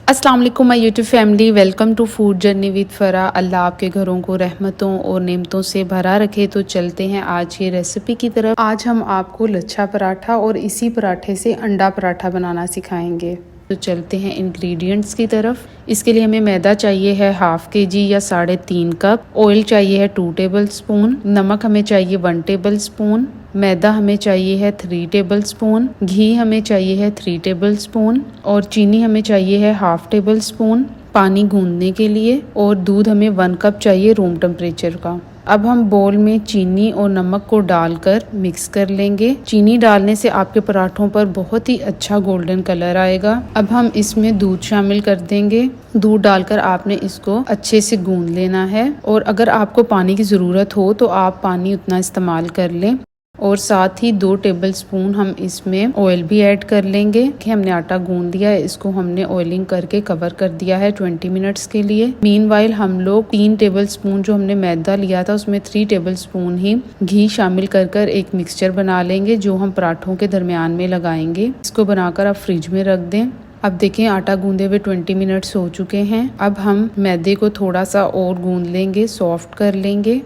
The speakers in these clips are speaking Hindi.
अस्सलाम वालेकुम my YouTube family, welcome to food journey with Farah. Allah आपके घरों को रहमतों और नेमतों से भरा रखे। तो चलते हैं आज की रेसिपी की तरफ। आज हम आपको लच्छा पराठा और इसी पराठे से अंडा पराठा बनाना सिखाएंगे। तो चलते हैं इंग्रेडिएंट्स की तरफ। इसके लिए हमें मैदा चाहिए है 1/2 kg या 3.5 कप। ऑयल चाहिए है 2 टेबल स्पून। नमक हमें चाहिए 1 टेबल स्पून। मैदा हमें चाहिए है 3 टेबल स्पून। घी हमें चाहिए है 3 टेबल स्पून और चीनी हमें चाहिए है 1/2 टेबल स्पून पानी गूंदने के लिए, और दूध हमें 1 कप चाहिए रूम टेम्परेचर का। अब हम बोल में चीनी और नमक को डालकर मिक्स कर लेंगे। चीनी डालने से आपके पराठों पर बहुत ही अच्छा गोल्डन कलर आएगा। अब हम इसमें दूध शामिल कर देंगे। दूध डालकर आपने इसको अच्छे से गूंद लेना है, और अगर आपको पानी की ज़रूरत हो तो आप पानी उतना इस्तेमाल कर लें। और साथ ही 2 टेबल स्पून हम इसमें ऑयल भी ऐड कर लेंगे। कि हमने आटा गूंद दिया है, इसको हमने ऑयलिंग करके कवर कर दिया है 20 मिनट्स के लिए। मीनवाइल हम लोग 3 टेबल स्पून जो हमने मैदा लिया था उसमें 3 टेबल स्पून ही घी शामिल कर एक मिक्सचर बना लेंगे, जो हम पराठों के दरमियान में लगाएंगे। इसको बनाकर आप फ्रिज में रख दें। अब देखें आटा गूंदे हुए 20 मिनट्स हो चुके हैं। अब हम मैदे को थोड़ा सा और गूंद लेंगे, सॉफ्ट कर लेंगे,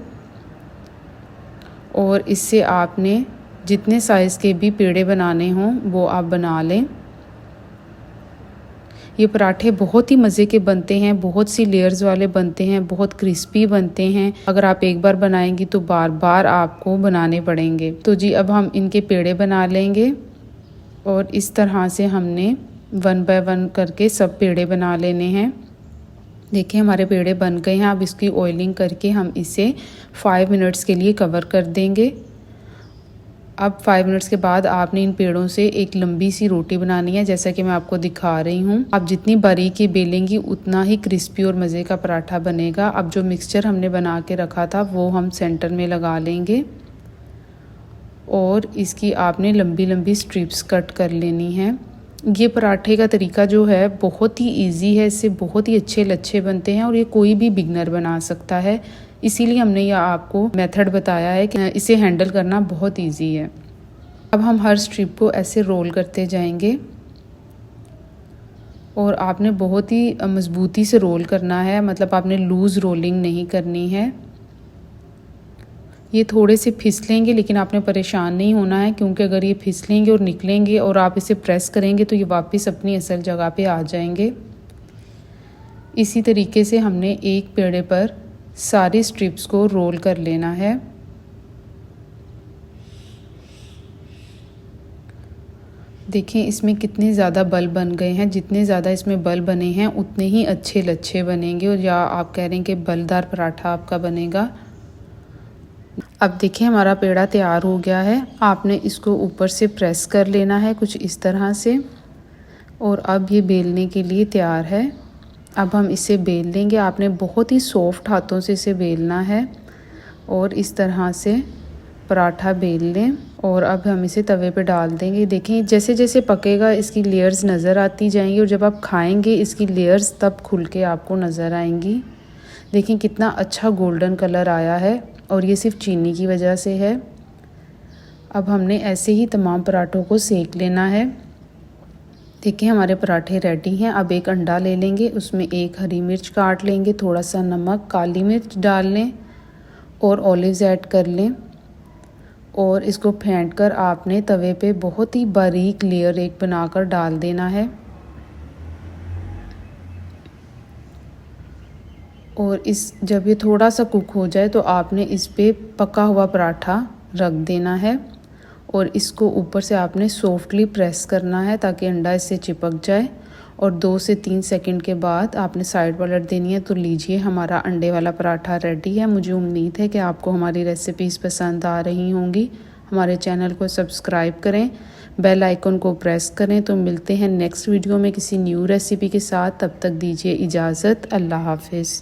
और इससे आपने जितने साइज़ के भी पेड़े बनाने हों वो आप बना लें। ये पराठे बहुत ही मज़े के बनते हैं, बहुत सी लेयर्स वाले बनते हैं, बहुत क्रिस्पी बनते हैं। अगर आप एक बार बनाएंगी तो बार बार आपको बनाने पड़ेंगे। तो जी अब हम इनके पेड़े बना लेंगे, और इस तरह से हमने 1 बाय 1 करके सब पेड़े बना लेने हैं। देखिए हमारे पेड़े बन गए हैं। अब इसकी ऑयलिंग करके हम इसे 5 मिनट्स के लिए कवर कर देंगे। अब 5 मिनट्स के बाद आपने इन पेड़ों से एक लंबी सी रोटी बनानी है, जैसा कि मैं आपको दिखा रही हूँ। आप जितनी बारीकी बेलेंगी उतना ही क्रिस्पी और मज़े का पराठा बनेगा। अब जो मिक्सचर हमने बना के रखा था वो हम सेंटर में लगा लेंगे, और इसकी आपने लंबी लंबी स्ट्रिप्स कट कर लेनी है। ये पराठे का तरीका जो है बहुत ही इजी है, इससे बहुत ही अच्छे लच्छे बनते हैं, और ये कोई भी बिगनर बना सकता है। इसीलिए हमने यह आपको मेथड बताया है कि इसे हैंडल करना बहुत इजी है। अब हम हर स्ट्रिप को ऐसे रोल करते जाएंगे, और आपने बहुत ही मज़बूती से रोल करना है, मतलब आपने लूज़ रोलिंग नहीं करनी है। ये थोड़े से फिसलेंगे, लेकिन आपने परेशान नहीं होना है, क्योंकि अगर ये फिसलेंगे और निकलेंगे और आप इसे प्रेस करेंगे तो ये वापस अपनी असल जगह पे आ जाएंगे। इसी तरीके से हमने एक पेड़े पर सारी स्ट्रिप्स को रोल कर लेना है। देखें इसमें कितने ज़्यादा बल बन गए हैं। जितने ज़्यादा इसमें बल बने हैं उतने ही अच्छे लच्छे बनेंगे, और या आप कह रहे हैं कि बलदार पराठा आपका बनेगा। अब देखिए हमारा पेड़ा तैयार हो गया है। आपने इसको ऊपर से प्रेस कर लेना है कुछ इस तरह से, और अब ये बेलने के लिए तैयार है। अब हम इसे बेल लेंगे। आपने बहुत ही सॉफ्ट हाथों से इसे बेलना है, और इस तरह से पराठा बेल लें, और अब हम इसे तवे पे डाल देंगे। देखें जैसे जैसे पकेगा इसकी लेयर्स नज़र आती जाएंगी, और जब आप खाएंगे इसकी लेयर्स तब खुल के आपको नज़र आएंगी। देखें कितना अच्छा गोल्डन कलर आया है, और ये सिर्फ चीनी की वजह से है। अब हमने ऐसे ही तमाम पराठों को सेक लेना है। देखिए हमारे पराठे रेडी हैं। अब एक अंडा ले लेंगे, उसमें एक हरी मिर्च काट लेंगे, थोड़ा सा नमक, काली मिर्च डाल लें, और ऑलिव्स ऐड कर लें, और इसको फेंट कर आपने तवे पे बहुत ही बारीक लेयर एक बनाकर डाल देना है। और इस जब ये थोड़ा सा कुक हो जाए तो आपने इस पे पका हुआ पराठा रख देना है, और इसको ऊपर से आपने सॉफ्टली प्रेस करना है ताकि अंडा इससे चिपक जाए। और 2 से 3 सेकंड के बाद आपने साइड पलट देनी है। तो लीजिए हमारा अंडे वाला पराठा रेडी है। मुझे उम्मीद है कि आपको हमारी रेसिपीज़ पसंद आ रही होंगी। हमारे चैनल को सब्सक्राइब करें, बेल आइकन को प्रेस करें। तो मिलते हैं नेक्स्ट वीडियो में किसी न्यू रेसिपी के साथ। तब तक दीजिए इजाज़त। अल्लाह हाफिज़।